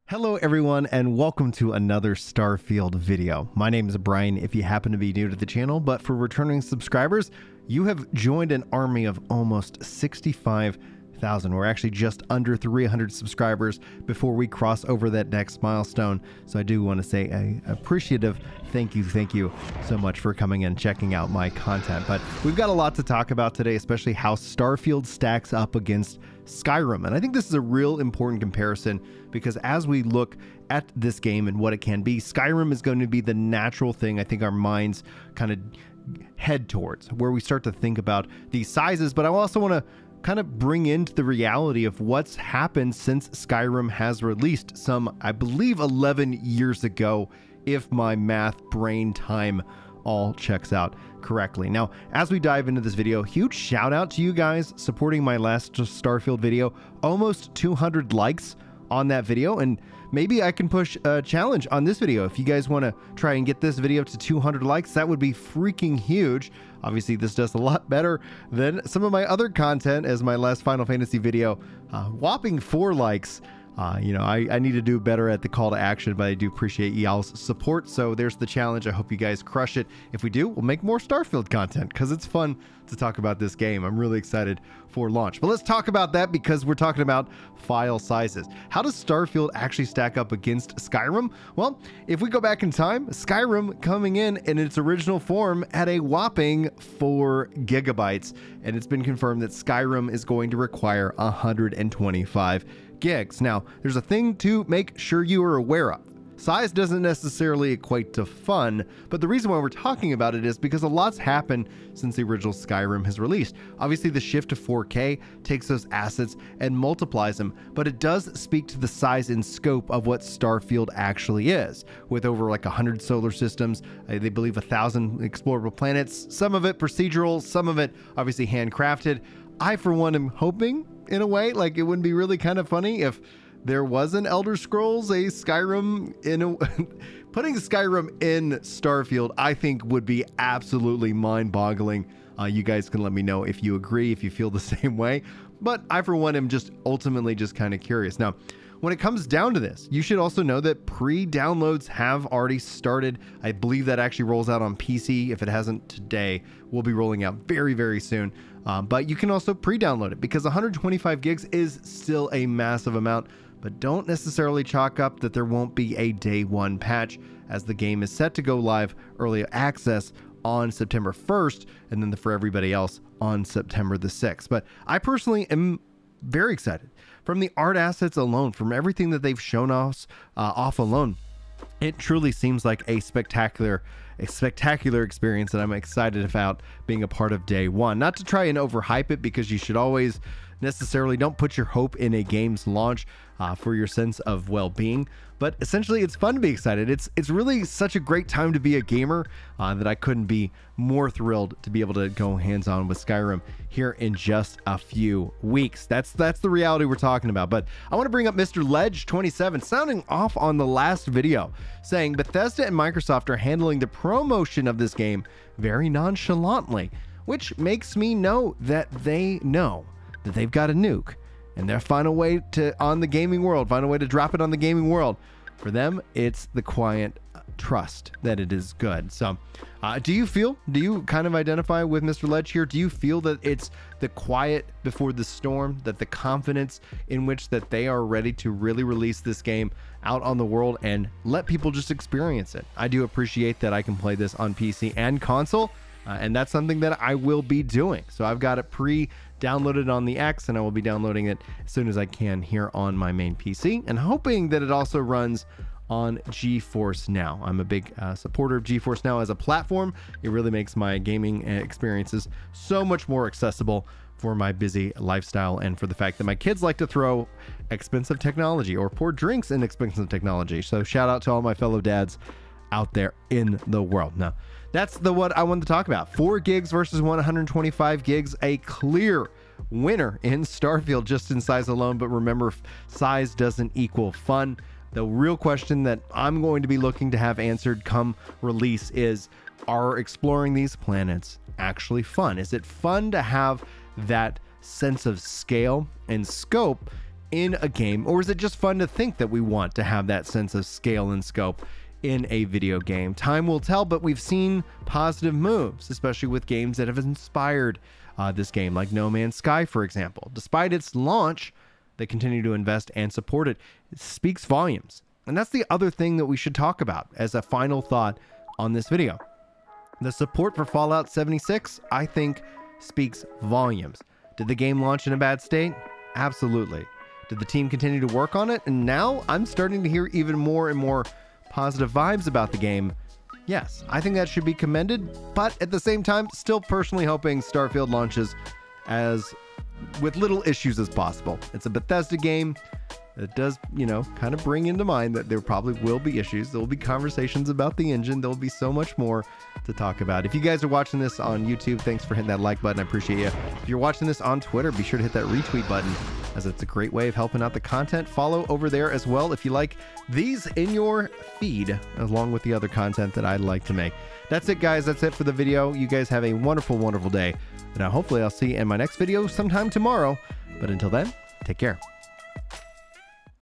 Hello everyone and welcome to another Starfield video. My name is Brian if you happen to be new to the channel, but for returning subscribers, you have joined an army of almost 65,000. We're actually just under 300 subscribers before we cross over that next milestone. So I do want to say an appreciative thank you so much for coming and checking out my content. But we've got a lot to talk about today, especially how Starfield stacks up against Skyrim. And I think this is a real important comparison because as we look at this game and what it can be, Skyrim is going to be the natural thing I think our minds kind of head towards, where we start to think about these sizes. But I also want to kind of bring into the reality of what's happened since Skyrim has released some, I believe, 11 years ago, if my math brain time all checks out correctly. Now, as we dive into this video, huge shout out to you guys supporting my last Starfield video. Almost 200 likes on that video, and maybe I can push a challenge on this video. If you guys want to try and get this video to 200 likes, that would be freaking huge. Obviously, this does a lot better than some of my other content, as my last Final Fantasy video, whopping 4 likes. I need to do better at the call to action, but I do appreciate y'all's support. So there's the challenge. I hope you guys crush it. If we do, we'll make more Starfield content because it's fun to talk about this game. I'm really excited for launch. But let's talk about that because we're talking about file sizes. How does Starfield actually stack up against Skyrim? Well, if we go back in time, Skyrim coming in its original form at a whopping 4 gigabytes. And it's been confirmed that Skyrim is going to require 125 gigs. Now, there's a thing to make sure you are aware of. Size doesn't necessarily equate to fun, but the reason why we're talking about it is because a lot's happened since the original Skyrim has released. Obviously, the shift to 4K takes those assets and multiplies them, but it does speak to the size and scope of what Starfield actually is. With over like 100 solar systems, they believe 1,000 explorable planets, some of it procedural, some of it obviously handcrafted. I, for one, am hoping, in a way, like it wouldn't be really kind of funny if there was an Elder Scrolls, a Skyrim putting Skyrim in Starfield, I think would be absolutely mind-boggling. You guys can let me know if you agree, if you feel the same way. But I, for one, am just ultimately just kind of curious. Now, when it comes down to this, you should also know that pre-downloads have already started. I believe that actually rolls out on PC. If it hasn't today, we'll be rolling out very, very soon. But you can also pre-download it because 125 gigs is still a massive amount. But don't necessarily chalk up that there won't be a day one patch, as the game is set to go live early access on September 1st, and then for everybody else on September the 6th. But I personally am very excited. From the art assets alone, from everything that they've shown us off alone, it truly seems like a spectacular experience that I'm excited about being a part of day one. Not to try and overhype it, because you should always necessarily don't put your hope in a game's launch for your sense of well-being, but essentially it's fun to be excited. It's really such a great time to be a gamer that I couldn't be more thrilled to be able to go hands-on with Skyrim here in just a few weeks. That's the reality we're talking about. But I want to bring up Mr. Ledge27 sounding off on the last video, saying Bethesda and Microsoft are handling the promotion of this game very nonchalantly, which makes me know that they know that they've got a nuke and they'll find a way to, on the gaming world, find a way to drop it on the gaming world. For them, it's the quiet trust that it is good. So do you kind of identify with Mr. Ledge here? Do you feel that it's the quiet before the storm, that the confidence in which that they are ready to really release this game out on the world and let people just experience it? I do appreciate that I can play this on PC and console. And that's something that I will be doing. So I've got it pre-downloaded on the X, and I will be downloading it as soon as I can here on my main PC, and hoping that it also runs on GeForce Now. I'm a big supporter of GeForce Now as a platform. It really makes my gaming experiences so much more accessible for my busy lifestyle, and for the fact that my kids like to throw expensive technology or pour drinks in expensive technology. So shout out to all my fellow dads out there in the world. Now, that's what I wanted to talk about. 4 gigs versus 125 gigs, a clear winner in Starfield just in size alone. But remember, size doesn't equal fun. The real question that I'm going to be looking to have answered come release is, are exploring these planets actually fun? Is it fun to have that sense of scale and scope in a game, or is it just fun to think that we want to have that sense of scale and scope in a video game? Time will tell, but we've seen positive moves, especially with games that have inspired this game, like No Man's Sky, for example. Despite its launch, they continue to invest and support it. It speaks volumes. And that's the other thing that we should talk about as a final thought on this video. The support for Fallout 76, I think, speaks volumes. Did the game launch in a bad state? Absolutely. Did the team continue to work on it? And now I'm starting to hear even more and more positive vibes about the game. Yes, I think that should be commended, but at the same time, still personally hoping Starfield launches as with little issues as possible. It's a Bethesda game. It does, kind of bring into mind that there probably will be issues. There will be conversations about the engine. There will be so much more to talk about. If you guys are watching this on YouTube, thanks for hitting that like button. I appreciate you. If you're watching this on Twitter, be sure to hit that retweet button, as it's a great way of helping out the content. Follow over there as well if you like these in your feed, along with the other content that I like to make. That's it, guys. That's it for the video. You guys have a wonderful, wonderful day. And hopefully I'll see you in my next video sometime tomorrow. But until then, take care.